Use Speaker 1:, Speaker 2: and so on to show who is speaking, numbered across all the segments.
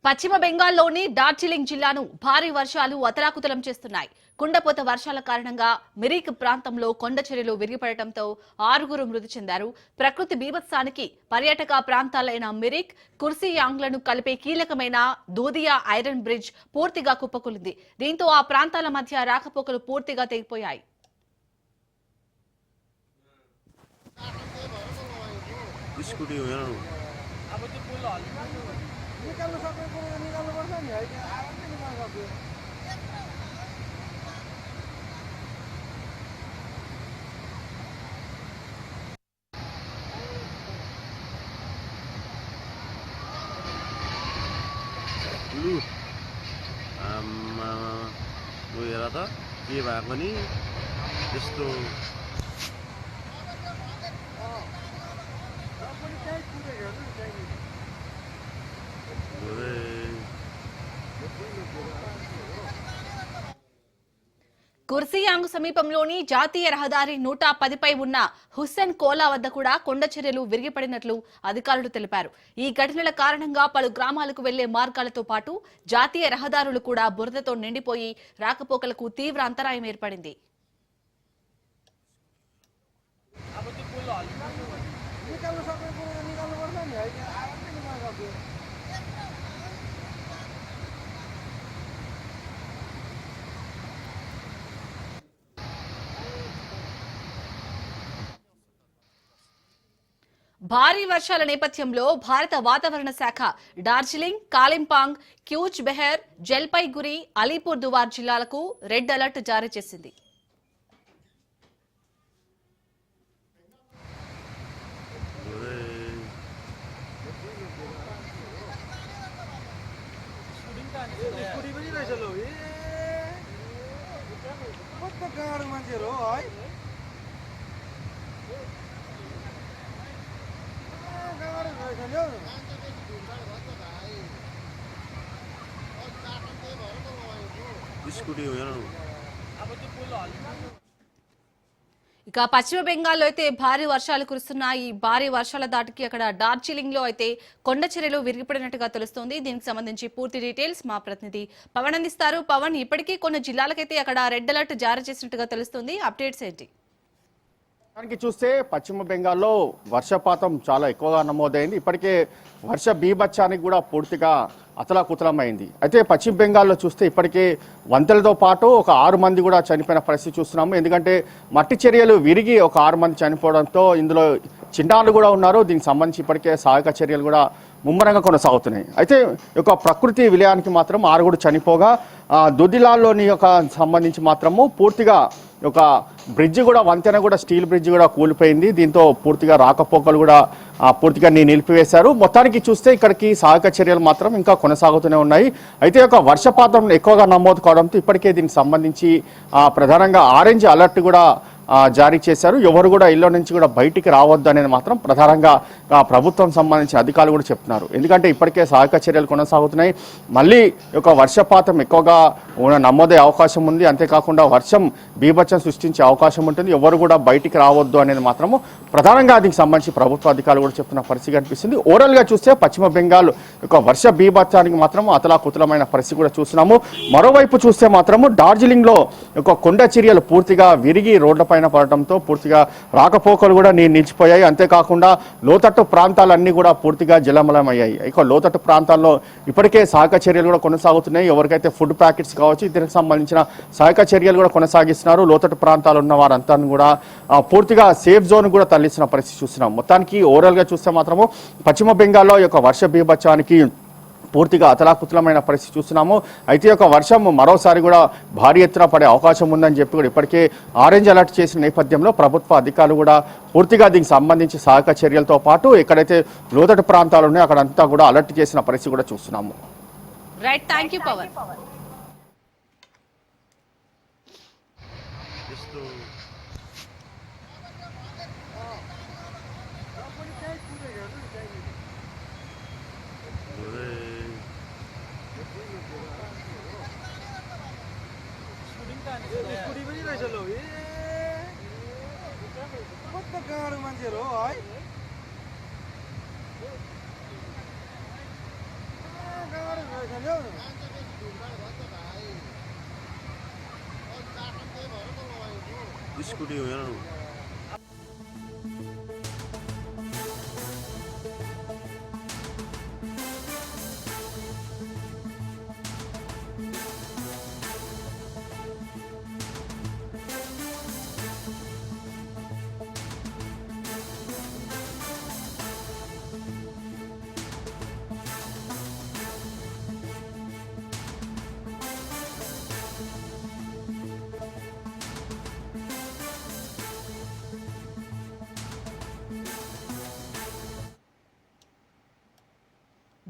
Speaker 1: పశ్చిమ బెంగాల్లోని డార్జిలింగ్ జిల్లాను భారీ వర్షాలు అతలాకుతలం చేస్తున్నాయి. కుండపోత వర్షాల కారణంగా మిరిక్ ప్రాంతంలో కొండ చర్యలు విరిగిపడటంతో 6 మృతి చెందారు. ప్రకృతి బీభత్సానికి పర్యాటక ప్రాంతాలైన మిరిక్, కుర్సియాంగ్లను కలిపే కీలకమైన దూదియా ఐరన్ బ్రిడ్జ్ పూర్తిగా కుప్పకూలింది. దీంతో ఆ ప్రాంతాల మధ్య రాకపోకలు పూర్తిగా తెగిపోయాయి.
Speaker 2: निकाल्नु सबै कुरो निकाल्नुपर्छ नि है आरामले निकाल्न सक्यो
Speaker 3: लु आमा यो हेर त के भएको नि त्यस्तो
Speaker 1: కుర్సియాంగ్ సమీపంలోని జాతీయ రహదారి 110పై ఉన్న హుస్సేన్ కోలా వద్ద కూడా కొండ చర్యలు విరిగిపడినట్లు అధికారులు తెలిపారు. ఈ ఘటనల కారణంగా పలు గ్రామాలకు వెళ్లే మార్గాలతో పాటు జాతీయ రహదారులు కూడా బురదతో నిండిపోయి రాకపోకలకు తీవ్ర అంతరాయం ఏర్పడింది. భారీ వర్షాల నేపథ్యంలో భారత వాతావరణ శాఖ డార్జిలింగ్, కాలింపాంగ్, క్యూచ్ బెహర్, జల్పైగురి, అలీపూర్ దువార్ జిల్లాలకు రెడ్ అలర్ట్ జారీ చేసింది. ఇక పశ్చిమ బెంగాల్లో అయితే భారీ వర్షాలు కురుస్తున్నాయి. ఈ భారీ వర్షాల దాటికి అక్కడ డార్జిలింగ్ లో అయితే కొండ చర్యలు విరిగిపడినట్టుగా తెలుస్తోంది. దీనికి సంబంధించి పూర్తి డీటెయిల్స్ మా ప్రతినిధి పవన్ అందిస్తారు. పవన్, ఇప్పటికీ కొన్ని జిల్లాలకైతే అక్కడ రెడ్ అలర్ట్ జారీ చేసినట్టుగా తెలుస్తోంది. అప్డేట్స్ ఏంటి?
Speaker 4: చూస్తే పశ్చిమ బెంగాల్లో వర్షపాతం చాలా ఎక్కువగా నమోదైంది. ఇప్పటికే వర్ష బీభత్సానికి కూడా పూర్తిగా అతలాకుతలమైంది. అయితే పశ్చిమ బెంగాల్లో చూస్తే ఇప్పటికే వంతెలతో పాటు ఒక 6 మంది కూడా చనిపోయిన పరిస్థితి చూస్తున్నాము. ఎందుకంటే మట్టి చర్యలు విరిగి ఒక 6 మంది చనిపోవడంతో ఇందులో చిన్నారులు కూడా ఉన్నారు. దీనికి సంబంధించి ఇప్పటికే సహాయక చర్యలు కూడా ముమ్మరంగా కొనసాగుతున్నాయి. అయితే ఒక ప్రకృతి విలయానికి మాత్రం 6 చనిపోగా దుదిలాల్లోని యొక్క సంబంధించి మాత్రము పూర్తిగా ఒక బ్రిడ్జ్ కూడా, వంతెన కూడా, స్టీల్ బ్రిడ్జ్ కూడా కూలిపోయింది. దీంతో పూర్తిగా రాకపోకలు కూడా పూర్తిగా నిలిపివేశారు. మొత్తానికి చూస్తే ఇక్కడికి సహాయక చర్యలు మాత్రం ఇంకా కొనసాగుతూనే ఉన్నాయి. అయితే ఒక వర్షపాతం ఎక్కువగా నమోదు కావడంతో ఇప్పటికే దీనికి సంబంధించి ప్రధానంగా ఆరెంజ్ అలర్ట్ కూడా జారీ చేశారు. ఎవరు కూడా ఇళ్ల నుంచి కూడా బయటికి రావద్దు అనేది మాత్రం ప్రధానంగా ప్రభుత్వం సంబంధించిన అధికారులు కూడా చెప్తున్నారు. ఎందుకంటే ఇప్పటికే సహాయక చర్యలు కొనసాగుతున్నాయి. మళ్ళీ ఒక వర్షపాతం ఎక్కువగా నమోదయ్యే అవకాశం ఉంది. అంతేకాకుండా వర్షం బీభత్సం సృష్టించే అవకాశం ఉంటుంది. ఎవరు కూడా బయటికి రావద్దు అనేది మాత్రము ప్రధానంగా దీనికి సంబంధించి ప్రభుత్వ అధికారులు కూడా చెప్తున్న పరిస్థితి కనిపిస్తుంది. ఓవరాల్గా చూస్తే పశ్చిమ బెంగాల్ ఒక వర్ష బీభత్సానికి మాత్రం అతలాకుతలమైన పరిస్థితి కూడా చూస్తున్నాము. మరోవైపు చూస్తే మాత్రము డార్జిలింగ్లో ఒక కొండ చర్యలు పూర్తిగా విరిగి రోడ్లపై పడటంతో పూర్తిగా రాకపోకలు కూడా నిలిచిపోయాయి. అంతేకాకుండా లోతట్టు ప్రాంతాలన్నీ కూడా పూర్తిగా జలమలమయ్యాయి. ఇక లోతట్టు ప్రాంతాల్లో ఇప్పటికే సహాయక చర్యలు కూడా కొనసాగుతున్నాయి. ఎవరికైతే ఫుడ్ ప్యాకెట్స్ కావచ్చు, దీనికి సంబంధించిన సహాయక చర్యలు కూడా కొనసాగిస్తున్నారు. లోతట్టు ప్రాంతాలు ఉన్న వారంతా కూడా పూర్తిగా సేఫ్ జోన్ కూడా తరలిస్తున్న పరిస్థితి చూస్తున్నాం. మొత్తానికి ఓవరాల్గా చూస్తే మాత్రము పశ్చిమ బెంగాల్లో యొక్క వర్ష బీభత్సానికి పూర్తిగా అతలాకుతలమైన పరిస్థితి చూస్తున్నాము. అయితే ఒక వర్షం మరోసారి కూడా భారీ ఎత్తున పడే అవకాశం ఉందని చెప్పి కూడా ఇప్పటికే ఆరెంజ్ అలర్ట్ చేసిన నేపథ్యంలో ప్రభుత్వ అధికారులు కూడా పూర్తిగా దీనికి సంబంధించి సహాయక చర్యలతో పాటు ఎక్కడైతే లోతట్టు ప్రాంతాలు ఉన్నాయో అక్కడంతా కూడా అలర్ట్ చేసిన పరిస్థితి కూడా చూస్తున్నాము.
Speaker 1: Right, thank you Pavan.
Speaker 2: गाडो मान्छेहरु हो है गाडो पैसा ल्याऊ न
Speaker 3: स्कुटी हो हेर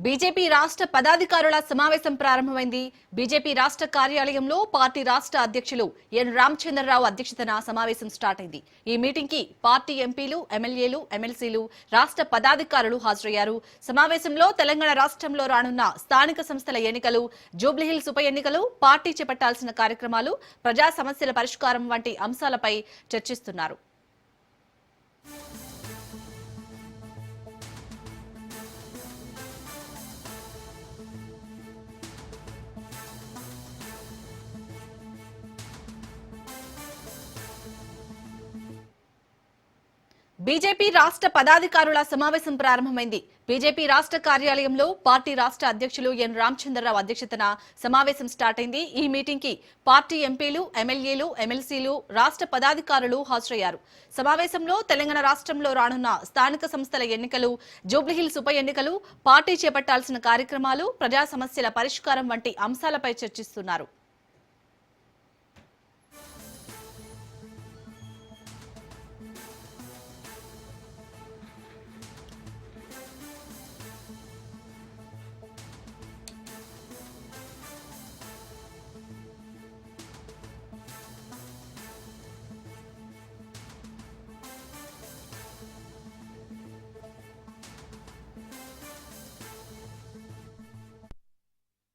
Speaker 1: బీజేపీ రాష్ట్ర పదాధికారుల సమావేశం ప్రారంభమైంది. బీజేపీ రాష్ట్ర కార్యాలయంలో పార్టీ రాష్ట్ర అధ్యక్షులు ఎన్ రామచంద్రరావు అధ్యక్షతన సమావేశం స్టార్ట్ అయింది. ఈ మీటింగ్ కి పార్టీ ఎంపీలు, ఎమ్మెల్యేలు, ఎమ్మెల్సీలు, రాష్ట్ర పదాధికారులు హాజరయ్యారు. సమావేశంలో తెలంగాణ రాష్ట్రంలో రానున్న స్థానిక సంస్థల ఎన్నికలు, జూబ్లీహిల్స్ ఉప ఎన్నికలు, పార్టీ చేపట్టాల్సిన కార్యక్రమాలు, ప్రజా సమస్యల పరిష్కారం వంటి అంశాలపై చర్చిస్తున్నారు. బీజేపీ రాష్ట్ర పదాధికారుల సమావేశం ప్రారంభమైంది. బీజేపీ రాష్ట్ర కార్యాలయంలో పార్టీ రాష్ట్ర అధ్యక్షులు ఎన్ రామచంద్రరావు అధ్యక్షతన సమావేశం స్టార్ట్ అయింది. ఈ మీటింగ్ కి పార్టీ ఎంపీలు, ఎమ్మెల్యేలు, ఎమ్మెల్సీలు, రాష్ట్ర పదాధికారులు హాజరయ్యారు. సమావేశంలో తెలంగాణ రాష్ట్రంలో రానున్న స్థానిక సంస్థల ఎన్నికలు, జూబ్లీహిల్స్ ఉప ఎన్నికలు, పార్టీ చేపట్టాల్సిన కార్యక్రమాలు, ప్రజా సమస్యల పరిష్కారం వంటి అంశాలపై చర్చిస్తున్నారు.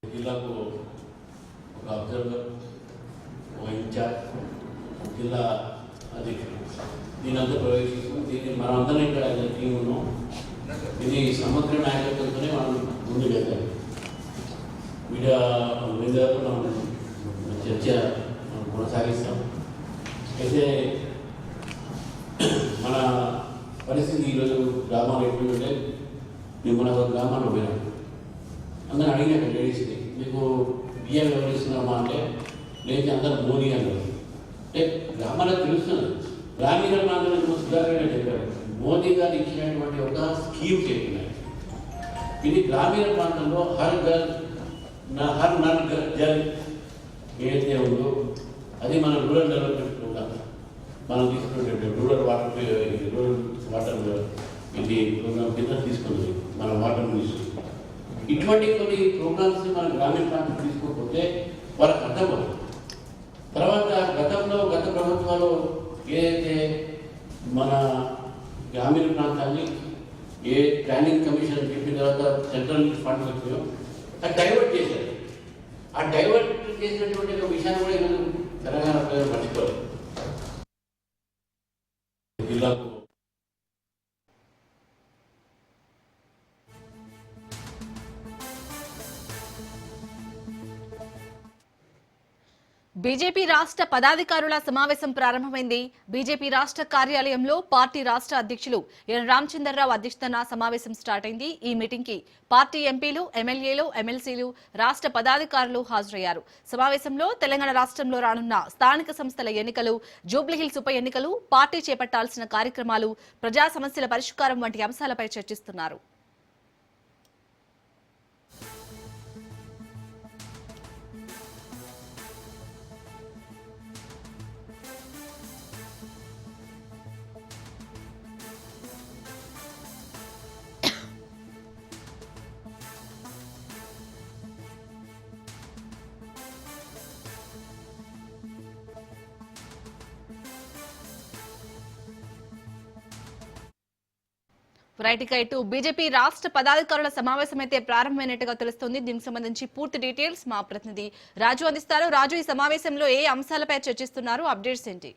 Speaker 5: జిల్లాకు ఒక అబ్జర్వర్, ఒక ఇన్ఛార్జ్, జిల్లా అధ్యక్షుడు దీనంతా ప్రవేశిస్తాం. దీన్ని మనమందరం ఇక్కడ టీం ఉన్నాం. ఇది సమగ్ర నాయకత్వంతోనే మనం ముందుకు వెళ్తాం. మీడియా మీద మనం చర్చ కొనసాగిస్తాం. అయితే మన పరిస్థితి ఈరోజు గ్రామాలు ఎట్లుంటే మేము మన గ్రామాల్లో పోయినాం. అందరూ అడిగినాక లేడీస్కి మీకు బియ్యం వివరిస్తున్నామా అంటే లేదు, అందరూ మోదీ అన్నారు. అంటే గ్రామాలకు తెలుస్తుంది. గ్రామీణ ప్రాంతాలకు సుధాకర్ చెప్పారు, మోదీ గారు ఇచ్చినటువంటి ఒక స్కీమ్ చెప్పినారు. ఇది గ్రామీణ ప్రాంతంలో హర్ నల్ జల్ ఏదైతే ఉందో అది మన రూరల్ డెవలప్మెంట్ ప్రోగ్రామ్ మనం తీసుకున్నటువంటి రూరల్ వాటర్ ఇది ప్రోగ్రామ్ కింద తీసుకుంది మన వాటర్ మినిస్ట్రీ. ఇటువంటి కొన్ని ప్రోగ్రామ్స్ మన గ్రామీణ ప్రాంతం తీసుకోకపోతే వాళ్ళకి అర్థమవుతుంది. తర్వాత గత ప్రభుత్వాలు ఏదైతే మన గ్రామీణ ప్రాంతాన్ని ఏ ప్లానింగ్ కమిషన్ చెప్పిన తర్వాత సెంట్రల్ ఫండ్స్ వచ్చాయో అది డైవర్ట్ చేశారు. ఆ డైవర్ట్ చేసినటువంటి ఒక విషయాన్ని కూడా ఈరోజు తెలంగాణ ప్రజలు మర్చిపోలేదు. జిల్లాకు
Speaker 1: బీజేపీ రాష్ట్ర పదాధికారుల సమావేశం ప్రారంభమైంది. బీజేపీ రాష్ట్ర కార్యాలయంలో పార్టీ రాష్ట్ర అధ్యక్షులు ఎన్ రామచంద్రరావు అధ్యక్షతన సమావేశం స్టార్ట్ అయింది. ఈ మీటింగ్ కి పార్టీ ఎంపీలు, ఎమ్మెల్యేలు, ఎమ్మెల్సీలు, రాష్ట్ర పదాధికారులు హాజరయ్యారు. సమావేశంలో తెలంగాణ రాష్ట్రంలో రానున్న స్థానిక సంస్థల ఎన్నికలు, జూబ్లీహిల్స్ ఉప ఎన్నికలు, పార్టీ చేపట్టాల్సిన కార్యక్రమాలు, ప్రజా సమస్యల పరిష్కారం వంటి అంశాలపై చర్చిస్తున్నారు. రైట్ ఇక ఇటు బీజేపీ రాష్ట్ర పదాధికారుల సమావేశం అయితే ప్రారంభమైనట్టుగా తెలుస్తోంది. దీనికి సంబంధించి పూర్తి డీటెయిల్స్ మా ప్రతినిధి రాజు అందిస్తారు. రాజు, ఈ సమావేశంలో ఏ అంశాలపై చర్చిస్తున్నారు? అప్డేట్స్ ఏంటి?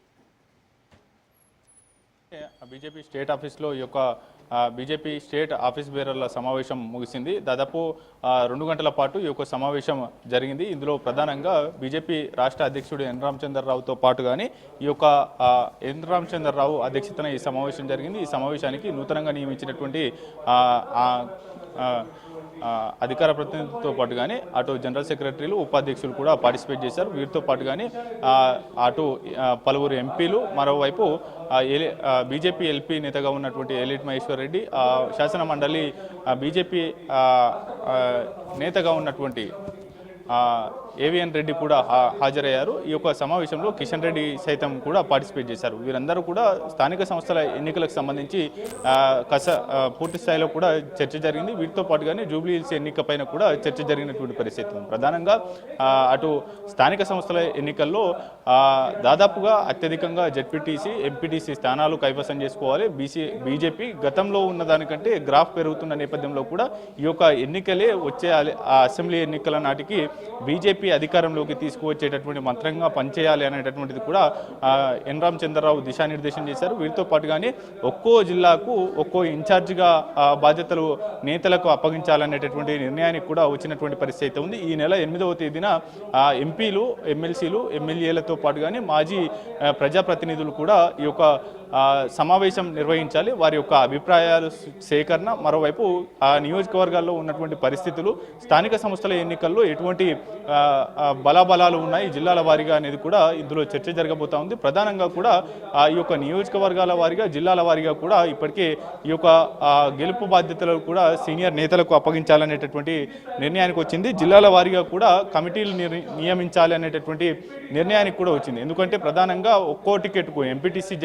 Speaker 6: బీజేపీ స్టేట్ ఆఫీస్లో ఈ యొక్క బీజేపీ స్టేట్ ఆఫీస్ బేరర్ల సమావేశం ముగిసింది. దాదాపు 2 గంటల పాటు ఈ యొక్క సమావేశం జరిగింది. ఇందులో ప్రధానంగా బీజేపీ రాష్ట్ర అధ్యక్షుడు ఎన్ రామచంద్రరావుతో పాటు కానీ ఈ యొక్క ఎన్ రామచంద్రరావు అధ్యక్షతన ఈ సమావేశం జరిగింది. ఈ సమావేశానికి నూతనంగా నియమించినటువంటి అధికార ప్రతినిధులతో పాటు కానీ అటు జనరల్ సెక్రటరీలు ఉపాధ్యక్షులు కూడా పార్టిసిపేట్ చేశారు. వీరితో పాటు కానీ అటు పలువురు ఎంపీలు, మరోవైపు బీజేపీ ఎల్పీ నేతగా ఉన్నటువంటి ఏలేటి మహేశ్వర్ రెడ్డి, శాసన మండలి బీజేపీ నేతగా ఉన్నటువంటి ఏవిఎన్ రెడ్డి కూడా హాజరయ్యారు. ఈ యొక్క సమావేశంలో కిషన్ రెడ్డి సైతం కూడా పార్టిసిపేట్ చేశారు. వీరందరూ కూడా స్థానిక సంస్థల ఎన్నికలకు సంబంధించి పూర్తి స్థాయిలో కూడా చర్చ జరిగింది. వీటితో పాటుగానే జూబ్లీ హిల్స్ ఎన్నికపైన కూడా చర్చ జరిగినటువంటి పరిస్థితి. ప్రధానంగా అటు స్థానిక సంస్థల ఎన్నికల్లో దాదాపుగా అత్యధికంగా జెడ్పీటీసీ, ఎంపీటీసీ స్థానాలు కైవసం చేసుకోవాలి. బీజేపీ గతంలో ఉన్న దానికంటే గ్రాఫ్ పెరుగుతున్న నేపథ్యంలో కూడా ఈ యొక్క ఎన్నికలే వచ్చే అసెంబ్లీ ఎన్నికల నాటికి బీజేపీ అధికారంలోకి తీసుకువచ్చేటటువంటి మంత్రంగా పనిచేయాలి అనేటటువంటిది కూడా ఎన్ రామచంద్రరావు దిశానిర్దేశం చేశారు. వీరితో పాటుగానే ఒక్కో జిల్లాకు ఒక్కో ఇన్ఛార్జిగా బాధ్యతలు నేతలకు అప్పగించాలనేటటువంటి నిర్ణయానికి కూడా వచ్చినటువంటి పరిస్థితి ఉంది. ఈ నెల 8వ తేదీన ఎంపీలు, ఎమ్మెల్సీలు, ఎమ్మెల్యేలతో పాటుగానే మాజీ ప్రజాప్రతినిధులు కూడా ఈ యొక్క సమావేశం నిర్వహించాలి. వారి యొక్క అభిప్రాయాలు సేకరణ, మరోవైపు ఆ నియోజకవర్గాల్లో ఉన్నటువంటి పరిస్థితులు, స్థానిక సంస్థల ఎన్నికల్లో ఎటువంటి బలాబలాలు ఉన్నాయి జిల్లాల వారీగా అనేది కూడా ఇందులో చర్చ జరగబోతా ఉంది. ప్రధానంగా కూడా ఈ యొక్క నియోజకవర్గాల వారీగా, జిల్లాల వారీగా కూడా ఇప్పటికే ఈ యొక్క గెలుపు బాధ్యతలు కూడా సీనియర్ నేతలకు అప్పగించాలనేటటువంటి నిర్ణయానికి వచ్చింది. జిల్లాల వారీగా కూడా కమిటీలు నియమించాలి అనేటటువంటి నిర్ణయానికి కూడా వచ్చింది. ఎందుకంటే ప్రధానంగా ఒక్కో టికెట్కు ఎంపీటీసీ,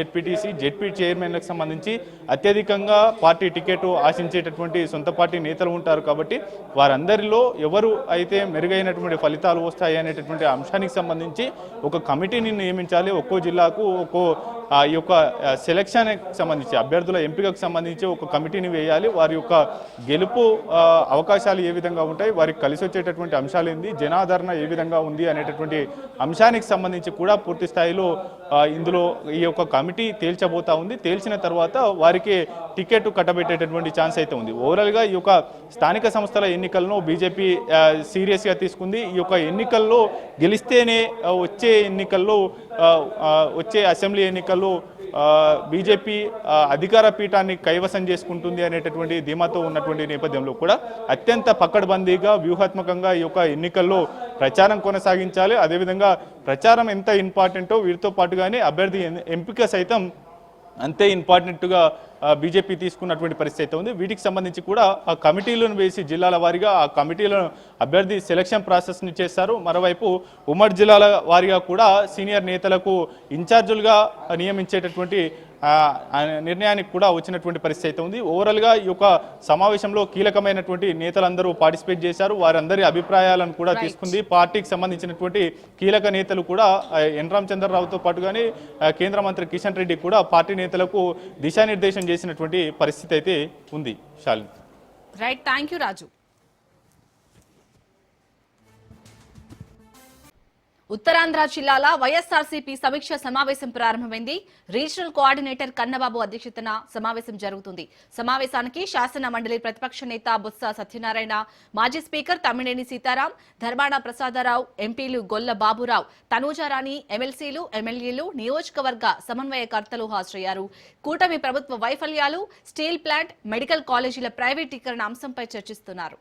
Speaker 6: జెడ్పీ చైర్మన్లకు సంబంధించి అత్యధికంగా పార్టీ టికెట్ ఆశించేటటువంటి సొంత పార్టీ నేతలు ఉంటారు. కాబట్టి వారందరిలో ఎవరు అయితే మెరుగైనటువంటి ఫలితాలు వస్తాయి అనేటటువంటి అంశానికి సంబంధించి ఒక కమిటీని నియమించాలి. ఒక్కో జిల్లాకు ఒక్కో ఈ యొక్క సెలక్షన్కి సంబంధించి, అభ్యర్థుల ఎంపికకు సంబంధించి ఒక కమిటీని వేయాలి. వారి యొక్క గెలుపు అవకాశాలు ఏ విధంగా ఉంటాయి, వారికి కలిసి వచ్చేటటువంటి అంశాలు ఏంది, జనాదరణ ఏ విధంగా ఉంది అనేటటువంటి అంశానికి సంబంధించి కూడా పూర్తి స్థాయిలో ఇందులో ఈ యొక్క కమిటీ తేల్చబోతా ఉంది. తేల్చిన తర్వాత వారికి టికెట్ కట్టబెట్టేటటువంటి ఛాన్స్ అయితే ఉంది. ఓవరాల్గా ఈ యొక్క స్థానిక సంస్థల ఎన్నికలను బీజేపీ సీరియస్గా తీసుకుంది. ఈ యొక్క ఎన్నికల్లో గెలిస్తేనే వచ్చే అసెంబ్లీ ఎన్నికల్లో బీజేపీ అధికార పీఠాన్ని కైవసం చేసుకుంటుంది అనేటటువంటి ధీమాతో ఉన్నటువంటి నేపథ్యంలో కూడా అత్యంత పకడ్బందీగా, వ్యూహాత్మకంగా ఈ యొక్క ఎన్నికల్లో ప్రచారం కొనసాగించాలి. అదేవిధంగా ప్రచారం ఎంత ఇంపార్టెంటో వీరితో పాటుగానే అభ్యర్థి ఎంపిక సైతం అంతే ఇంపార్టెంట్గా బీజేపీ తీసుకున్నటువంటి పరిస్థితి ఉంది. వీటికి సంబంధించి కూడా ఆ కమిటీలను వేసి జిల్లాల వారీగా ఆ కమిటీలను అభ్యర్థి సెలక్షన్ ప్రాసెస్ని చేస్తారు. మరోవైపు ఉమ్మడి జిల్లాల వారీగా కూడా సీనియర్ నేతలకు ఇన్ఛార్జులుగా నియమించేటటువంటి నిర్ణయానికి కూడా వచ్చినటువంటి పరిస్థితి ఉంది. ఓవరాల్గా ఈ యొక్క సమావేశంలో కీలకమైనటువంటి నేతలందరూ పార్టిసిపేట్ చేశారు. వారందరి అభిప్రాయాలను కూడా తీసుకుంది. పార్టీకి సంబంధించినటువంటి కీలక నేతలు కూడా ఎన్ రామచంద్రరావుతో పాటుగానే కేంద్ర మంత్రి కిషన్ రెడ్డి కూడా పార్టీ నేతలకు దిశానిర్దేశం చేసినటువంటి పరిస్థితి అయితే ఉంది. శాలిని.
Speaker 1: రైట్, థ్యాంక్ యూ రాజు. ఉత్తరాంధ్ర జిల్లాల వైఎస్ఆర్సీపీ సమీక్ష సమావేశం ప్రారంభమైంది. రీజనల్ కోఆర్డినేటర్ కన్నబాబు అధ్యక్షతన సమావేశం జరుగుతుంది. సమావేశానికి శాసన మండలి ప్రతిపక్ష నేత బొత్స సత్యనారాయణ, మాజీ స్పీకర్ తమ్మినేని సీతారాం, ధర్మాన ప్రసాదరావు, ఎంపీలు గొల్ల బాబురావు, తనూజారాణి, ఎమ్మెల్సీలు, ఎమ్మెల్యేలు, నియోజకవర్గ సమన్వయకర్తలు హాజరయ్యారు. కూటమి ప్రభుత్వ వైఫల్యాలు, స్టీల్ ప్లాంట్, మెడికల్ కాలేజీల ప్రైవేటీకరణ అంశంపై చర్చిస్తున్నారు.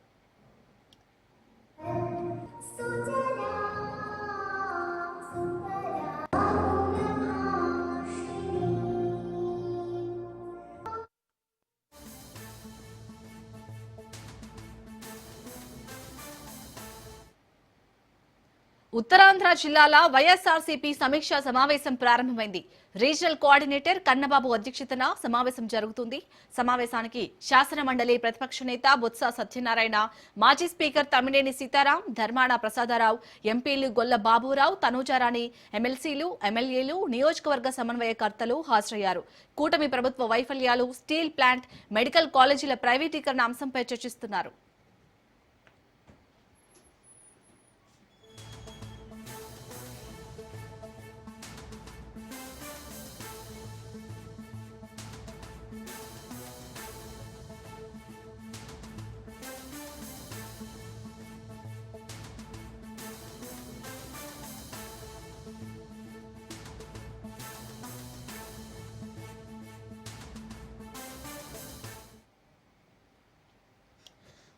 Speaker 1: ఉత్తరాంధ్ర జిల్లాల వైఎస్ఆర్సీపీ సమీక్ష సమావేశం ప్రారంభమైంది. రీజనల్ కోఆర్డినేటర్ కన్నబాబు అధ్యక్షతన సమావేశం జరుగుతుంది. సమావేశానికి శాసన మండలి ప్రతిపక్ష నేత బొత్స సత్యనారాయణ, మాజీ స్పీకర్ తమ్మినేని సీతారాం, ధర్మాన ప్రసాదరావు, ఎంపీలు గొల్ల బాబురావు, తనూజారాణి, ఎమ్మెల్సీలు, ఎమ్మెల్యేలు, నియోజకవర్గ సమన్వయకర్తలు హాజరయ్యారు. కూటమి ప్రభుత్వ వైఫల్యాలు, స్టీల్ ప్లాంట్, మెడికల్ కాలేజీల ప్రైవేటీకరణ అంశంపై చర్చిస్తున్నారు.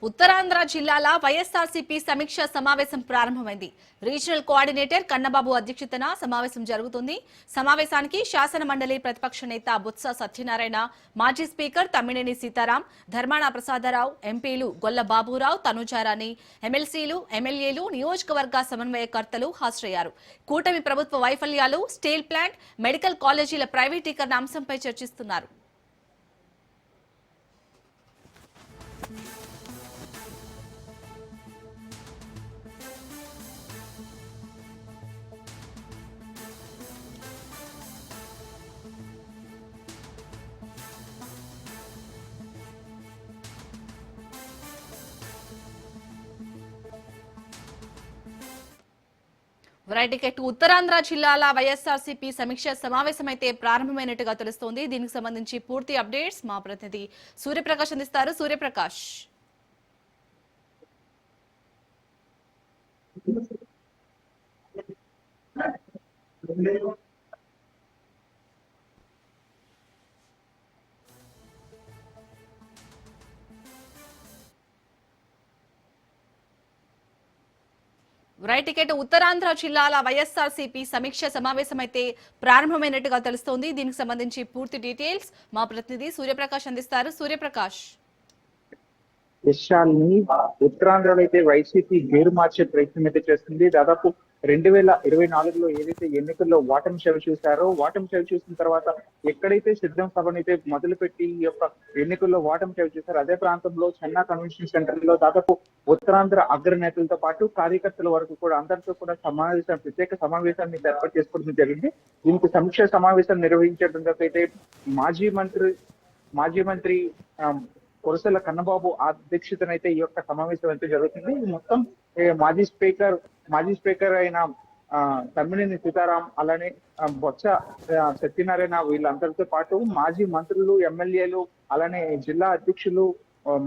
Speaker 1: ఉత్తరాంధ్ర జిల్లాల వైఎస్ఆర్సీపీ సమీక్ష సమావేశం ప్రారంభమైంది. రీజనల్ కోఆర్డినేటర్ కన్నబాబు అధ్యక్షతన సమావేశం జరుగుతుంది. సమావేశానికి శాసన మండలి ప్రతిపక్ష నేత బొత్స సత్యనారాయణ, మాజీ స్పీకర్ తమ్మినేని సీతారాం, ధర్మాన ప్రసాదరావు, ఎంపీలు గొల్ల బాబురావు, తనుజారాణి, ఎమ్మెల్సీలు, ఎమ్మెల్యేలు, నియోజకవర్గ సమన్వయకర్తలు హాజరయ్యారు. కూటమి ప్రభుత్వ వైఫల్యాలు, స్టీల్ ప్లాంట్, మెడికల్ కాలేజీల ప్రైవేటీకరణ అంశంపై చర్చిస్తున్నారు. టికెట్ ఉత్తరాంధ్ర జిల్లాల వైఎస్ఆర్సీపీ సమీక్ష సమావేశం అయితే ప్రారంభమైనట్టుగా తెలుస్తోంది. దీనికి సంబంధించి పూర్తి అప్డేట్స్ మా ప్రతినిధి సూర్యప్రకాష్ అందిస్తారు. సూర్యప్రకాష్, టికెట్ ఉత్తరాంధ్ర జిల్లాల వైఎస్ఆర్సీపీ సమీక్ష సమావేశం అయితే ప్రారంభమైనట్టుగా తెలుస్తోంది. దీనికి సంబంధించి పూర్తి డీటెయిల్స్ మా ప్రతినిధి సూర్యప్రకాష్ అందిస్తారు. సూర్యప్రకాష్,
Speaker 7: విషయాల్ని ఉత్తరాంధ్రలో అయితే వైసీపీ గేరు మార్చే ప్రయత్నం అయితే చేస్తుంది. దాదాపు 2024లో ఏదైతే ఎన్నికల్లో ఓటమి చవి చూశారో, ఓటమి చవి చూసిన తర్వాత ఎక్కడైతే సిద్ధం సభనైతే మొదలుపెట్టి ఈ యొక్క ఎన్నికల్లో ఓటమి చవి చూశారో అదే ప్రాంతంలో చెన్నా కన్వెన్షన్ సెంటర్ లో దాదాపు ఉత్తరాంధ్ర అగ్రనేతలతో పాటు కార్యకర్తల వరకు కూడా అందరితో కూడా ప్రత్యేక సమావేశాన్ని ఏర్పాటు చేసుకోవడం జరిగింది. దీనికి సమీక్ష సమావేశం నిర్వహించడానికి అయితే మాజీ మంత్రి కురసాల కన్నబాబు అధ్యక్షతనైతే ఈ యొక్క సమావేశం అయితే జరుగుతుంది. మొత్తం మాజీ స్పీకర్ అయిన తమ్మినేని సీతారాం, అలానే బొత్స సత్యనారాయణ వీళ్ళందరితో పాటు మాజీ మంత్రులు, ఎమ్మెల్యేలు, అలానే జిల్లా అధ్యక్షులు,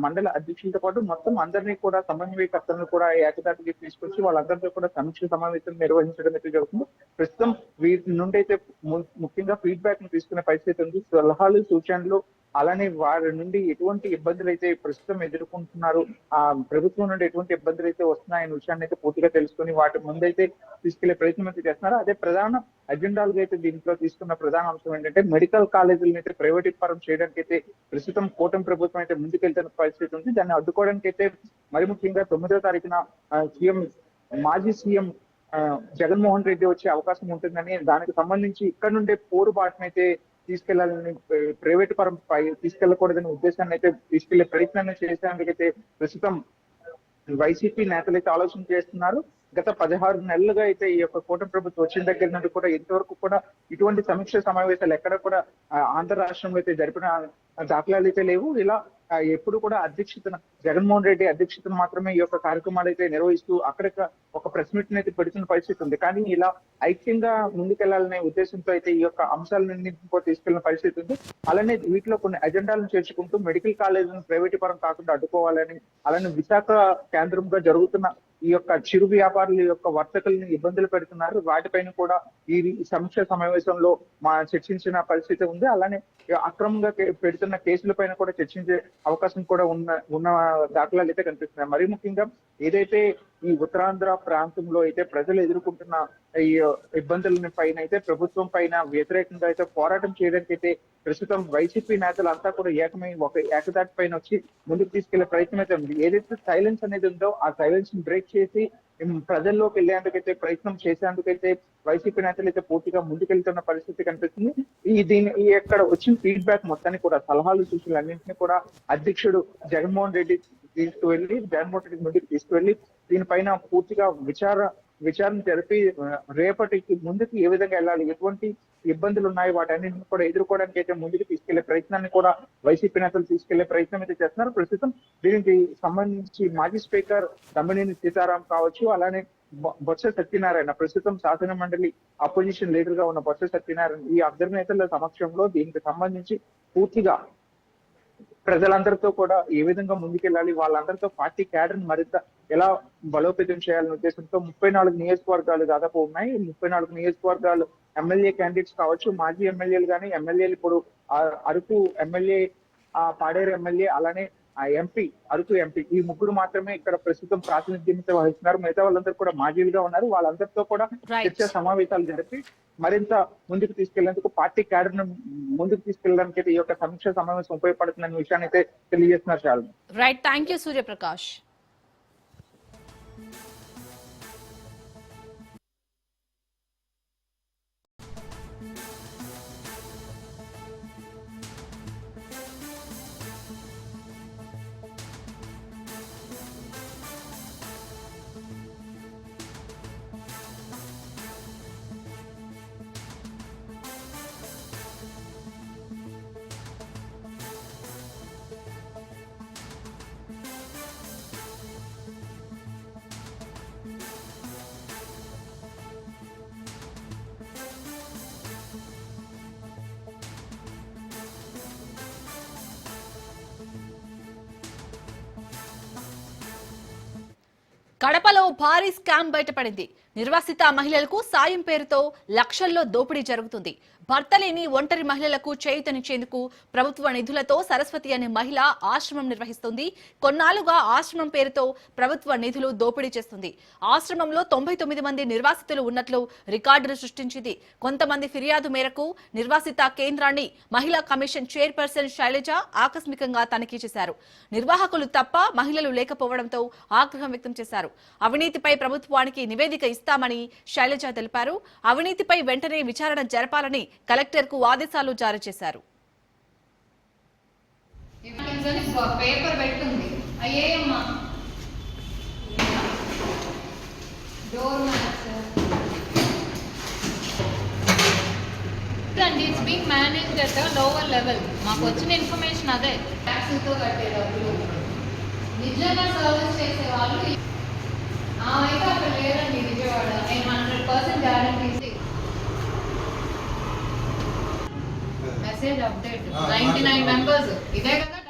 Speaker 7: మండల అధ్యక్షులతో పాటు మొత్తం అందరినీ కూడా సమన్వయకర్తలను కూడా ఏకదాటికి తీసుకొచ్చి వాళ్ళందరితో కూడా సమీక్ష సమావేశం నిర్వహించడం అయితే జరుగుతుంది. ప్రస్తుతం వీటి నుండి అయితే ముఖ్యంగా ఫీడ్బ్యాక్ ను తీసుకునే పరిస్థితి ఉంది. సలహాలు, సూచనలు, అలానే వారి నుండి ఎటువంటి ఇబ్బందులు అయితే ప్రస్తుతం ఎదుర్కొంటున్నారు, ఆ ప్రభుత్వం నుండి ఎటువంటి ఇబ్బందులు అయితే వస్తున్నాయనే విషయాన్ని అయితే పూర్తిగా తెలుసుకుని వాటి ముందైతే తీసుకెళ్లే ప్రయత్నం అయితే చేస్తున్నారు. అదే ప్రధాన అజెండాలుగా అయితే దీంట్లో తీసుకున్న ప్రధాన అంశం ఏంటంటే మెడికల్ కాలేజీలను అయితే ప్రైవేటీకరణ చేయడానికి అయితే ప్రస్తుతం కూటమి ప్రభుత్వం అయితే ముందుకెళ్తున్న పరిస్థితి ఉంది. దాన్ని అడ్డుకోవడానికి అయితే మరి ముఖ్యంగా 9వ తారీఖున మాజీ సీఎం జగన్మోహన్ రెడ్డి వచ్చే అవకాశం ఉంటుందని, దానికి సంబంధించి ఇక్కడ నుండే పోరుబాటునైతే తీసుకెళ్లాలని, ప్రైవేట్ పరం తీసుకెళ్లకూడదనే ఉద్దేశాన్ని అయితే తీసుకెళ్లే ప్రయత్నాన్ని చేసేందుకైతే ప్రస్తుతం వైసీపీ నేతలు అయితే ఆలోచన చేస్తున్నారు. గత 16 నెలలుగా అయితే ఈ యొక్క కూటమి ప్రభుత్వం వచ్చిన దగ్గర నుండి కూడా ఇంతవరకు కూడా ఇటువంటి సమీక్ష సమావేశాలు ఎక్కడ కూడా ఆంధ్ర రాష్ట్రంలో అయితే జరిపిన దాఖలాలు అయితే లేవు. ఇలా ఎప్పుడు కూడా జగన్మోహన్ రెడ్డి అధ్యక్షతను మాత్రమే ఈ యొక్క కార్యక్రమాలు అయితే నిర్వహిస్తూ అక్కడ ఒక ప్రెస్ మీట్ అయితే పెడుతున్న పరిస్థితి ఉంది. కానీ ఇలా ఐక్యంగా ముందుకెళ్లాలనే ఉద్దేశంతో అయితే ఈ యొక్క అంశాలన్నింటినీ తీసుకెళ్లిన పరిస్థితి ఉంది. అలానే వీటిలో కొన్ని అజెండాలను చేర్చుకుంటూ మెడికల్ కాలేజీలను ప్రైవేటీకరణ కాకుండా అడ్డుకోవాలని, అలానే విశాఖ కేంద్రంగా జరుగుతున్న ఈ యొక్క చిరు వ్యాపారుల యొక్క వర్తకుల్ని ఇబ్బందులు పెడుతున్నారు, వాటిపైన కూడా ఈ సమీక్ష సమావేశంలో చర్చించిన పరిస్థితి ఉంది. అలానే అక్రమంగా పెడుతున్న కేసుల పైన కూడా చర్చించే అవకాశం కూడా ఉన్న దాఖలాలు అయితే కనిపిస్తున్నాయి. మరీ ముఖ్యంగా ఏదైతే ఈ ఉత్తరాంధ్ర ప్రాంతంలో అయితే ప్రజలు ఎదుర్కొంటున్న ఈ ఇబ్బందుల పైన అయితే ప్రభుత్వం పైన వ్యతిరేకంగా అయితే పోరాటం చేయడానికి అయితే ప్రస్తుతం వైసీపీ నేతలు అంతా కూడా ఏకమై ఒక ఏకదాటి పైన వచ్చి ముందుకు తీసుకెళ్లే ప్రయత్నం అయితే ఉంది. ఏదైతే సైలెన్స్ అనేది ఉందో ఆ సైలెన్స్ ని బ్రేక్ చేసి ప్రజల్లోకి వెళ్లేందుకైతే ప్రయత్నం చేసేందుకైతే వైసీపీ నేతలు అయితే పూర్తిగా ముందుకెళ్తున్న పరిస్థితి కనిపిస్తుంది. ఈ ఇక్కడ వచ్చిన ఫీడ్బ్యాక్ మొత్తాన్ని కూడా సలహాలు, సూచనలు అన్నింటినీ కూడా అధ్యక్షుడు జగన్మోహన్ రెడ్డి ముందుకు తీసుకువెళ్లి దీనిపైన పూర్తిగా విచారణ జరిపి రేపటికి ముందుకు ఏ విధంగా వెళ్ళాలి, ఎటువంటి ఇబ్బందులు ఉన్నాయి, వాటన్నింటిని కూడా ఎదుర్కోవడానికి అయితే ముందుకు తీసుకెళ్లే ప్రయత్నాన్ని కూడా వైసీపీ నేతలు తీసుకెళ్లే ప్రయత్నం అయితే చేస్తున్నారు. ప్రస్తుతం దీనికి సంబంధించి మాజీ స్పీకర్ తమ్మినేని సీతారాం కావచ్చు, అలానే బొత్స సత్యనారాయణ, ప్రస్తుతం శాసన మండలి అపోజిషన్ లీడర్ గా ఉన్న బొత్స సత్యనారాయణ, ఈ అగ్ర నేతల సమక్షంలో దీనికి సంబంధించి పూర్తిగా ప్రజలందరితో కూడా ఏ విధంగా ముందుకెళ్ళాలి, వాళ్ళందరితో పార్టీ క్యాడర్ మరింత ఎలా బలోపేతం చేయాలనే ఉద్దేశంతో 34 నియోజకవర్గాలు దాదాపు ఉన్నాయి. 34 నియోజకవర్గాలు ఎమ్మెల్యే క్యాండిడేట్స్ కావచ్చు, మాజీ ఎమ్మెల్యేలు కానీ, ఎమ్మెల్యేలు ఇప్పుడు అరకు ఎమ్మెల్యే, పాడేరు ఎమ్మెల్యే, అలానే ఎంపీ, అరకు ఎంపీ, ఈ ముగ్గురు మాత్రమే ఇక్కడ ప్రస్తుతం ప్రాతినిధ్యం వహిస్తున్నారు. మిగతా వాళ్ళందరూ కూడా మాజీలుగా ఉన్నారు. వాళ్ళందరితో కూడా
Speaker 1: Right.
Speaker 7: చర్చా సమావేశాలు జరిపి మరింత ముందుకు తీసుకెళ్లేందుకు, పార్టీ క్యాడర్ ను ముందుకు తీసుకెళ్ళడానికి అయితే ఈ యొక్క సమీక్ష సమావేశం ఉపయోగపడుతుందనే విషయాన్ని అయితే తెలియజేస్తున్నారు Shalini.
Speaker 1: Right, thank you Suryaprakash. కడపలో భారీ స్కామ్ బయటపడింది. నిర్వాసిత మహిళలకు సాయం పేరుతో లక్షల్లో దోపిడీ జరుగుతుంది. భర్త లేని ఒంటరి మహిళలకు చేయూతనిచ్చేందుకు ప్రభుత్వ నిధులతో సరస్వతి అనే మహిళ ఆశ్రమం నిర్వహిస్తుంది. కొన్నాళ్లుగా ఆశ్రమం పేరుతో ప్రభుత్వ నిధులు దోపిడీ చేస్తుంది. ఆశ్రమంలో 99 మంది నిర్వాసితులు ఉన్నట్లు రికార్డులు సృష్టించింది. కొంతమంది ఫిర్యాదు మేరకు నిర్వాసిత కేంద్రాన్ని మహిళా కమిషన్ చైర్పర్సన్ శైలజ ఆకస్మికంగా తనిఖీ చేశారు. నిర్వాహకులు తప్ప మహిళలు లేకపోవడంతో ఆగ్రహం వ్యక్తం చేశారు. అవినీతిపై ప్రభుత్వానికి నివేదిక ఇస్తామని శైలజ తెలిపారు. అవినీతిపై వెంటనే విచారణ జరపాలని కలెక్టర్ కు ఆదేశాలు జారీ చేశారు.
Speaker 8: పేపర్ పెట్టుంది అయ్యేమ్మా డోర్ మ్యాట్స్ అండి. It's being managed at lower level. మాకు వచ్చిన ఇన్ఫర్మేషన్ అదే. ట్యాక్స్తో కట్టే డబ్బులు నిజంగా సర్వీస్ చేసే వాళ్ళు అయితే అక్కడ లేరండి విజయవాడ. నేను 100% గ్యారంటీ మెసేజ్ అప్డేట్ 99 మెంబర్స్ ఇదే కదా.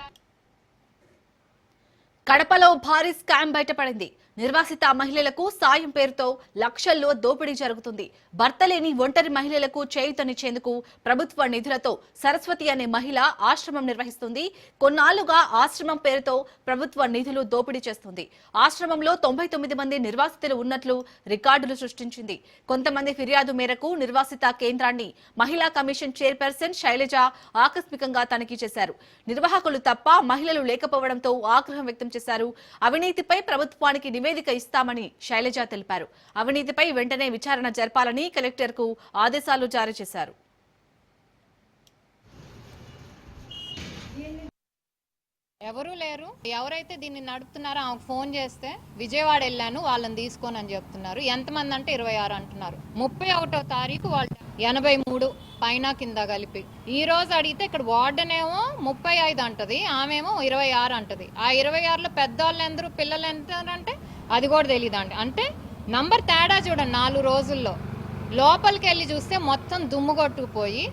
Speaker 1: కడపలో భారీ స్కామ్ బయటపడింది. నిర్వాసిత మహిళలకు సాయం పేరుతో లక్షల్లో దోపిడీ జరుగుతుంది. భర్త లేని ఒంటరి మహిళలకు చేయూతనిచ్చేందుకు ప్రభుత్వ నిధులతో సరస్వతి అనే మహిళ ఆశ్రమం నిర్వహిస్తుంది. కొన్నాళ్లుగా ఆశ్రమం పేరుతో ప్రభుత్వ నిధులు దోపిడీ చేస్తుంది. ఆశ్రమంలో 99 మంది నిర్వాసితులు ఉన్నట్లు రికార్డులు సృష్టించింది. కొంతమంది ఫిర్యాదు మేరకు నిర్వాసిత కేంద్రాన్ని మహిళా కమిషన్ చైర్పర్సన్ శైలజ ఆకస్మికంగా తనిఖీ చేశారు. నిర్వాహకులు తప్ప మహిళలు లేకపోవడంతో ఆగ్రహం వ్యక్తం చేశారు. అవినీతిపై ప్రభుత్వానికి నివేదిక ఇస్తామని శైలజ తెలిపారు. అవినీతిపై వెంటనే విచారణ జరపాలని కలెక్టర్ కు ఆదేశాలు జారీ చేశారు.
Speaker 8: ఎవరూ లేరు. ఎవరైతే దీన్ని నడుపుతున్నారో ఆమెకు ఫోన్ చేస్తే విజయవాడ వెళ్ళాను వాళ్ళని తీసుకోని అని చెప్తున్నారు. ఎంతమంది అంటే 26 అంటున్నారు. 31వ తారీఖు వాళ్ళు 83 పైన కింద కలిపి. ఈ రోజు అడిగితే ఇక్కడ వార్డెన్ ఏమో 35 అంటది, ఆమెమో 26 అంటది. ఆ 26లో పెద్దవాళ్ళు ఎందరు పిల్లలు ఎంత అంటే అది కూడా తెలియదండి. అంటే నంబర్ తేడా చూడండి. 4 రోజుల్లో లోపలికి వెళ్ళి చూస్తే మొత్తం దుమ్ము కొట్టుకుపోయి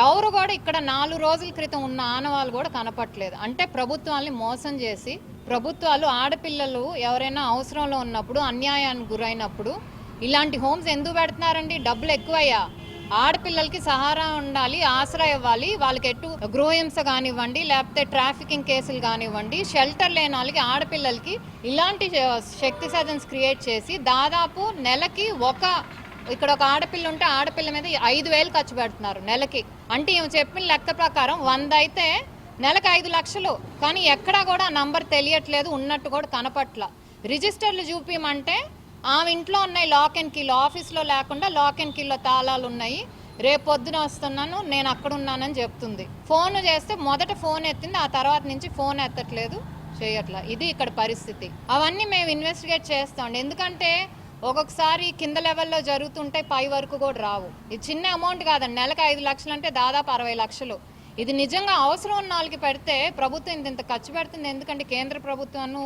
Speaker 8: ఎవరు కూడా ఇక్కడ 4 రోజుల క్రితం ఉన్న ఆనవాళ్ళు కూడా కనపట్లేదు. అంటే ప్రభుత్వాన్ని మోసం చేసి, ప్రభుత్వాలు ఆడపిల్లలు ఎవరైనా అవసరంలో ఉన్నప్పుడు, అన్యాయానికి గురైనప్పుడు ఇలాంటి హోమ్స్ ఎందుకు పెడుతున్నారండి? డబ్బులు ఎక్కువయ్యా. ఆడపిల్లలకి సహారా ఉండాలి, ఆసరా ఇవ్వాలి. వాళ్ళకి ఎటు గృహహింస కానివ్వండి, లేకపోతే ట్రాఫికింగ్ కేసులు కానివ్వండి, షెల్టర్ లేని వాళ్ళకి ఆడపిల్లలకి ఇలాంటి శక్తి సదన్స్ క్రియేట్ చేసి దాదాపు నెలకి ఇక్కడ ఒక ఆడపిల్ల ఉంటే ఆడపిల్ల మీద 5,000 ఖర్చు పెడుతున్నారు నెలకి. అంటే ఈమె చెప్పిన లెక్క ప్రకారం 100 అయితే నెలకు 5 లక్షలు. కానీ ఎక్కడా కూడా ఆ నంబర్ తెలియట్లేదు, ఉన్నట్టు కూడా కనపట్ల. రిజిస్టర్లు చూపించమంటే ఆమె ఇంట్లో ఉన్నాయి లాక్ అండ్ కీలో, ఆఫీస్లో లేకుండా లాక్ అండ్ కీలో తాళాలు ఉన్నాయి. రేపు పొద్దున వస్తున్నాను, నేను అక్కడ ఉన్నానని చెప్తుంది. ఫోన్ చేస్తే మొదట ఫోన్ ఎత్తింది, ఆ తర్వాత నుంచి ఫోన్ ఎత్తట్లేదు, చేయట్లా. ఇది ఇక్కడ పరిస్థితి. అవన్నీ మేము ఇన్వెస్టిగేట్ చేస్తాం. ఎందుకంటే ఒక్కొక్కసారి కింద లెవెల్లో జరుగుతుంటే పై వరకు కూడా రావు. ఇది చిన్న అమౌంట్ కాదండి. నెలకు 5 లక్షలు అంటే దాదాపు 60 లక్షలు. ఇది నిజంగా అవసరం ఉన్న వాళ్ళకి పెడితే ప్రభుత్వం ఇంత ఖర్చు పెడుతుంది. ఎందుకంటే కేంద్ర ప్రభుత్వాలు,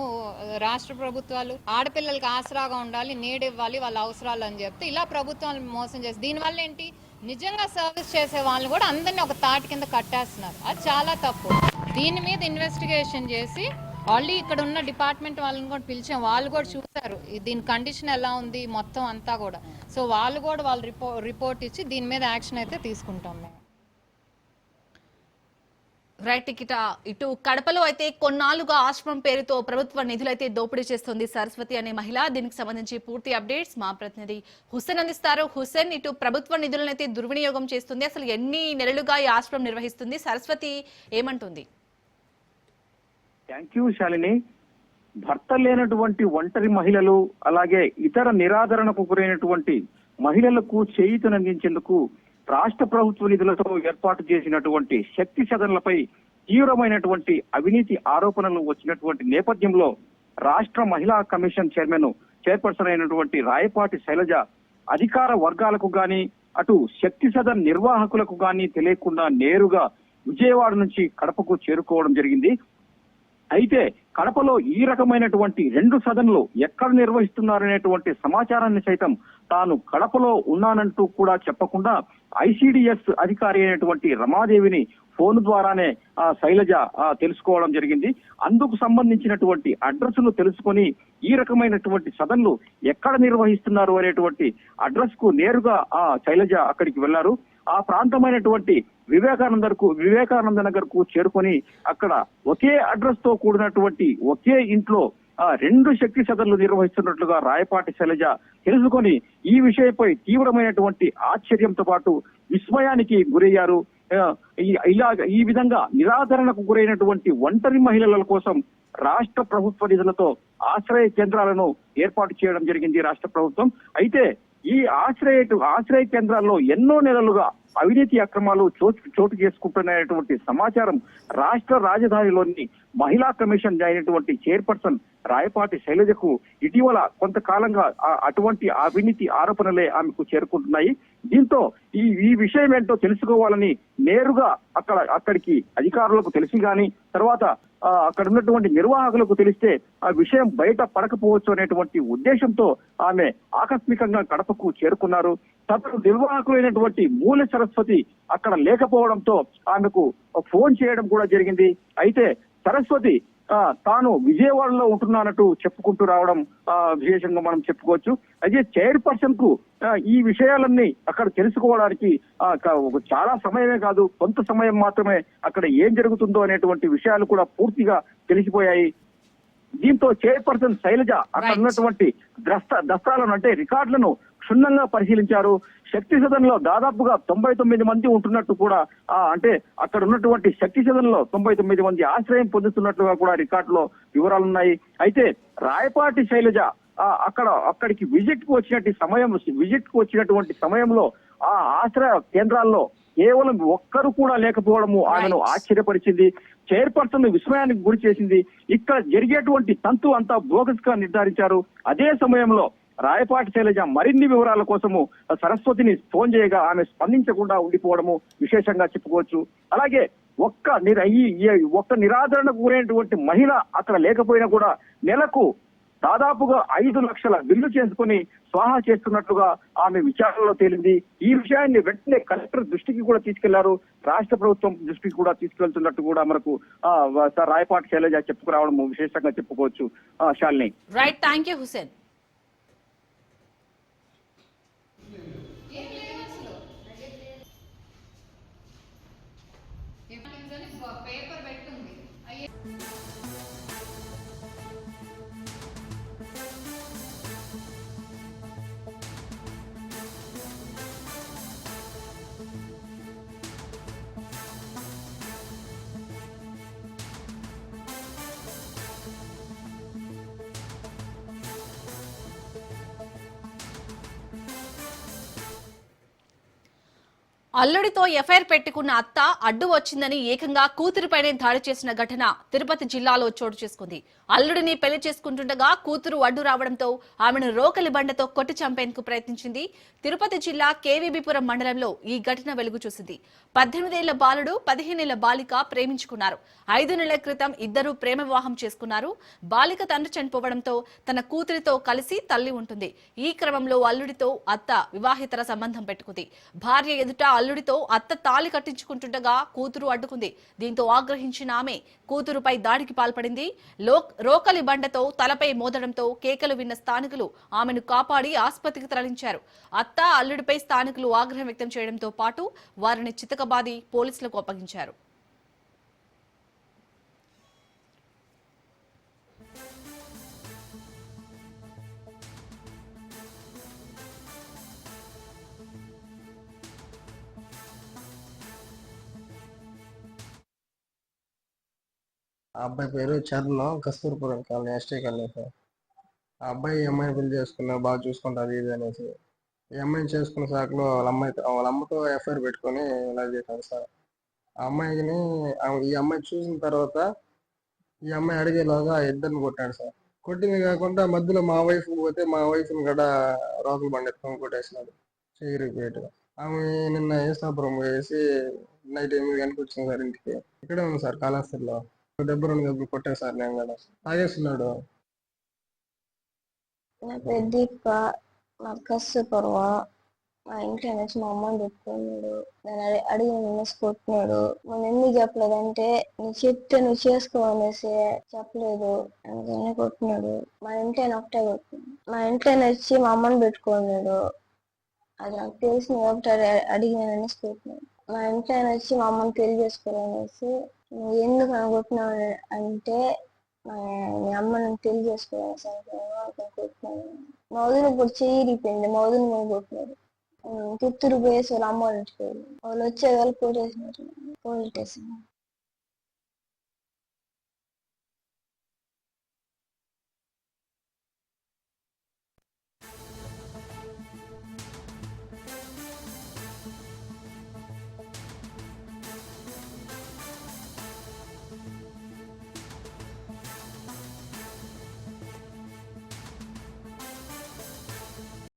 Speaker 8: రాష్ట్ర ప్రభుత్వాలు ఆడపిల్లలకి ఆసరాగా ఉండాలి, నీడ్ ఇవ్వాలి, వాళ్ళ అవసరాలు అని చెప్తే ఇలా ప్రభుత్వాలను మోసం చేసి దీనివల్ల ఏంటి, నిజంగా సర్వీస్ చేసే వాళ్ళని కూడా అందరినీ ఒక తాటి కింద కట్టేస్తున్నారు. అది చాలా తప్పు. దీని మీద ఇన్వెస్టిగేషన్ చేసి ఆల్రెడీ ఇక్కడ ఉన్న డిపార్ట్మెంట్ వాళ్ళని కూడా పిలిచాం. వాళ్ళు కూడా చూసారు దీని కండిషన్ ఎలా ఉంది మొత్తం అంతా కూడా. సో వాళ్ళు కూడా రిపోర్ట్ ఇచ్చి దీని మీద యాక్షన్ అయితే తీసుకుంటాం మేము.
Speaker 1: రైట్ ఇటు కడపలో అయితే కొన్నాళ్లుగా ఆశ్రమం పేరుతో ప్రభుత్వ నిధులైతే దోపిడీ చేస్తుంది సరస్వతి అనే మహిళ. దీనికి సంబంధించి పూర్తి అప్డేట్స్ మా ప్రతినిధి హుస్సేన్ అందిస్తారు. హుస్సేన్, ఇటు ప్రభుత్వ నిధులనైతే దుర్వినియోగం చేస్తుంది, అసలు ఎన్ని నెలలుగా ఈ ఆశ్రమం నిర్వహిస్తుంది? సరస్వతి ఏమంటుంది?
Speaker 7: Thank you Shalini. భర్త లేనటువంటి ఒంటరి మహిళలు, అలాగే ఇతర నిరాదరణకు గురైనటువంటి మహిళలకు చేయూతనందించేందుకు రాష్ట్ర ప్రభుత్వ నిధులతో ఏర్పాటు చేసినటువంటి శక్తి సదన్లపై తీవ్రమైనటువంటి అవినీతి ఆరోపణలు వచ్చినటువంటి నేపథ్యంలో రాష్ట్ర మహిళా కమిషన్ చైర్పర్సన్ అయినటువంటి రాయపాటి శైలజ అధికార వర్గాలకు గాని, అటు శక్తి సదన్ నిర్వాహకులకు గాని తెలియకుండా నేరుగా విజయవాడ నుంచి కడపకు చేరుకోవడం జరిగింది. అయితే కడపలో ఈ రకమైనటువంటి 2 సదన్లు ఎక్కడ నిర్వహిస్తున్నారనేటువంటి సమాచారాన్ని సైతం తాను కడపలో ఉన్నానంటూ కూడా చెప్పకుండా ఐసిడిఎస్ అధికారి అయినటువంటి రమాదేవిని ఫోన్ ద్వారానే శైలజ తెలుసుకోవడం జరిగింది. అందుకు సంబంధించినటువంటి అడ్రస్ ను తెలుసుకొని ఈ రకమైనటువంటి సదన్లు ఎక్కడ నిర్వహిస్తున్నారు అనేటువంటి అడ్రస్ కు నేరుగా శైలజ అక్కడికి వెళ్లారు. ఆ ప్రాంతమైనటువంటి వివేకానంద నగర్ కు చేరుకొని అక్కడ ఒకే అడ్రస్ తో కూడినటువంటి ఒకే ఇంట్లో 2 శక్తి సదన్లు నిర్వహిస్తున్నట్లుగా రాయపాటి శైలజ తెలుసుకొని ఈ విషయంపై తీవ్రమైనటువంటి ఆశ్చర్యంతో పాటు విస్మయానికి గురయ్యారు. ఈ విధంగా నిరాదరణకు గురైనటువంటి ఒంటరి మహిళల కోసం రాష్ట్ర ప్రభుత్వ నిధులతో ఆశ్రయ కేంద్రాలను ఏర్పాటు చేయడం జరిగింది రాష్ట్ర ప్రభుత్వం. అయితే ఈ ఆశ్రయ కేంద్రాల్లో ఎన్నో నెలలుగా అవినీతి అక్రమాలు చోటు చేసుకుంటున్నటువంటి సమాచారం రాష్ట్ర రాజధానిలోని మహిళా కమిషన్ అయినటువంటి చైర్పర్సన్ రాయపాటి శైలజకు ఇటీవల కొంతకాలంగా అటువంటి అవినీతి ఆరోపణలే ఆమెకు చేరుకుంటున్నాయి. దీంతో ఈ విషయం ఏంటో తెలుసుకోవాలని నేరుగా అక్కడికి అధికారులకు తెలిసి గాని, తర్వాత అక్కడ ఉన్నటువంటి నిర్వాహకులకు తెలిస్తే ఆ విషయం బయట పడకపోవచ్చు అనేటువంటి ఉద్దేశంతో ఆమె ఆకస్మికంగా కడపకు చేరుకున్నారు. తప్పుడు నిర్వాహకులైనటువంటి మూల సరస్వతి అక్కడ లేకపోవడంతో ఆమెకు ఫోన్ చేయడం కూడా జరిగింది. అయితే సరస్వతి తాను విజయవాడలో ఉంటున్నానట్టు చెప్పుకుంటూ రావడం విశేషంగా మనం చెప్పుకోవచ్చు. అయితే చైర్పర్సన్ కు ఈ విషయాలన్నీ అక్కడ తెలుసుకోవడానికి చాలా సమయమే కాదు, కొంత సమయం మాత్రమే అక్కడ ఏం జరుగుతుందో అనేటువంటి విషయాలు కూడా పూర్తిగా తెలిసిపోయాయి. దీంతో చైర్పర్సన్ శైలజ అక్కడ ఉన్నటువంటి దస్తాలను అంటే రికార్డులను క్షుణ్ణంగా పరిశీలించారు. శక్తి సదన్లో దాదాపుగా 99 మంది ఉంటున్నట్టు కూడా అంటే అక్కడ ఉన్నటువంటి శక్తి సదన్లో 99 మంది ఆశ్రయం పొందుతున్నట్లుగా కూడా రికార్డులో వివరాలున్నాయి. అయితే రాయపాటి శైలజ అక్కడికి విజిట్ కు వచ్చినటువంటి సమయంలో ఆ ఆశ్రయ కేంద్రాల్లో కేవలం ఒక్కరు కూడా లేకపోవడము ఆమెను ఆశ్చర్యపరిచింది. చైర్పర్సన్ విస్మయానికి గురి చేసింది. ఇక్కడ జరిగేటువంటి తంతు అంతా బోగస్ గా నిర్ధారించారు. అదే సమయంలో రాయపాటి శైలజ మరిన్ని వివరాల కోసము సరస్వతిని ఫోన్ చేయగా ఆమె స్పందించకుండా ఉండిపోవడము విశేషంగా చెప్పుకోవచ్చు. అలాగే ఒక్క నిరాదరణకు గురైనటువంటి మహిళ అక్కడ లేకపోయినా కూడా నెలకు దాదాపుగా 5 లక్షల బిల్లు చేసుకుని స్వాహా చేస్తున్నట్లుగా ఆమె విచారణలో తేలింది. ఈ విషయాన్ని వెంటనే కలెక్టర్ దృష్టికి కూడా తీసుకెళ్లారు. రాష్ట్ర ప్రభుత్వం దృష్టికి కూడా తీసుకెళ్తున్నట్టు కూడా మనకు రాయపాటి శైలజ చెప్పుకురావడం విశేషంగా చెప్పుకోవచ్చు. Shalini.
Speaker 1: Right, thank you Hussain.
Speaker 8: Paper పెట్టుంది.
Speaker 1: అల్లుడితో ఎఫ్ఐఆర్ పెట్టుకున్న అత్త అడ్డు వచ్చిందని ఏకంగా కూతురుపైనే దాడి చేసిన ఘటన తిరుపతి జిల్లాలో చోటు చేసుకుంది. అల్లుడిని పెళ్లి చేసుకుంటుండగా కూతురు అడ్డు రావడంతో ఆమెను రోకలి బండతో కొట్టి చంపేందుకు ప్రయత్నించింది. తిరుపతి జిల్లా కేవీబీపురం మండలంలో ఈ ఘటన వెలుగు చూసింది. 18 ఏళ్ల బాలుడు 15 ఏళ్ల బాలిక ప్రేమించుకున్నారు. 5 నెలల క్రితం ఇద్దరు ప్రేమ వివాహం చేసుకున్నారు. బాలిక తండ్రి చనిపోవడంతో తన కూతురితో కలిసి తల్లి ఉంటుంది. ఈ క్రమంలో అల్లుడితో అత్త వివాహితర సంబంధం పెట్టుకుంది. భార్య ఎదుట అల్లుడితో అత్త తాళి కట్టించుకుంటుండగా కూతురు అడ్డుకుంది. దీంతో ఆగ్రహించిన ఆమె కూతురుపై దాడికి పాల్పడింది. రోకలి బండతో తలపై మోదడంతో కేకలు విన్న స్థానికులు ఆమెను కాపాడి ఆసుపత్రికి తరలించారు. అత్త అల్లుడిపై స్థానికులు ఆగ్రహం వ్యక్తం చేయడంతో పాటు వారిని చితకబాది పోలీసులకు అప్పగించారు.
Speaker 2: ఆ అబ్బాయి పేరు Charan, Kasturpuram colony, ST colony sir. ఆ అబ్బాయి ఈ అమ్మాయిని పెళ్లి చేసుకున్నా, బాగా చూసుకుంటారు ఇది అనేసి. ఈ అమ్మాయిని చేసుకున్న సాకులో వాళ్ళ అమ్మతో ఎఫ్ఐఆర్ పెట్టుకొని ఇలా చేశారు సార్. ఆ అమ్మాయిని ఈ అమ్మాయి చూసిన తర్వాత ఈ అమ్మాయి అడిగేలాగా ఆ ఇద్దరిని కొట్టాడు సార్. కొట్టింది కాకుండా మధ్యలో మా వైఫ్ పోతే మా వైఫ్ని కూడా రోకలు బండి ఎత్తుకొని కొట్టేసినాడు చేయరిపోయేట. ఆమె నిన్న ఏసాపురం పోయేసి నైట్ 8 గంటలకు వచ్చింది సార్ ఇంటికి. ఇక్కడే ఉంది సార్ కాళహస్తిలో. 72 దెబ్బలు కొట్టాను సార్ నేను కూడా. తాగేస్తున్నాడు.
Speaker 9: నా పేరు దీపిక, నా కస్తూర్పురం. మా ఇంట్లో నుంచి మా అమ్మని పెట్టుకున్నాడు. నేను అడిగిన కొట్టినాడు. మనం ఎందుకు చెప్పలేదంటే నీ చెప్తే నువ్వు చేసుకో అనేసి చెప్పలేదు, అందుకనే కొట్టినాడు. మా ఇంట్లో ఒకటే కొట్టినాడు. మా ఇంట్లో వచ్చి మా అమ్మని పెట్టుకున్నాడు. అది నాకు తెలిసిన ఒకటి అడిగినానని కొట్టినాడు. మా ఇంట్లో వచ్చి మా అమ్మని తెలియజేసుకోవాలనేసి, నువ్వు ఎందుకు అనుకుంటున్నావు అంటే మీ అమ్మ నన్ను తెలియజేసుకోవాలని కొట్టినాను. మా వదిన ఇప్పుడు చేయరిపోయింది, మా వదిన కూడా కొట్టినాడు. తిత్తూరు పోయేసి వాళ్ళ అమ్మ వాళ్ళ ఇంటికి వెళ్ళి వాళ్ళు వచ్చే వాళ్ళు పోలీస్ స్టేషన్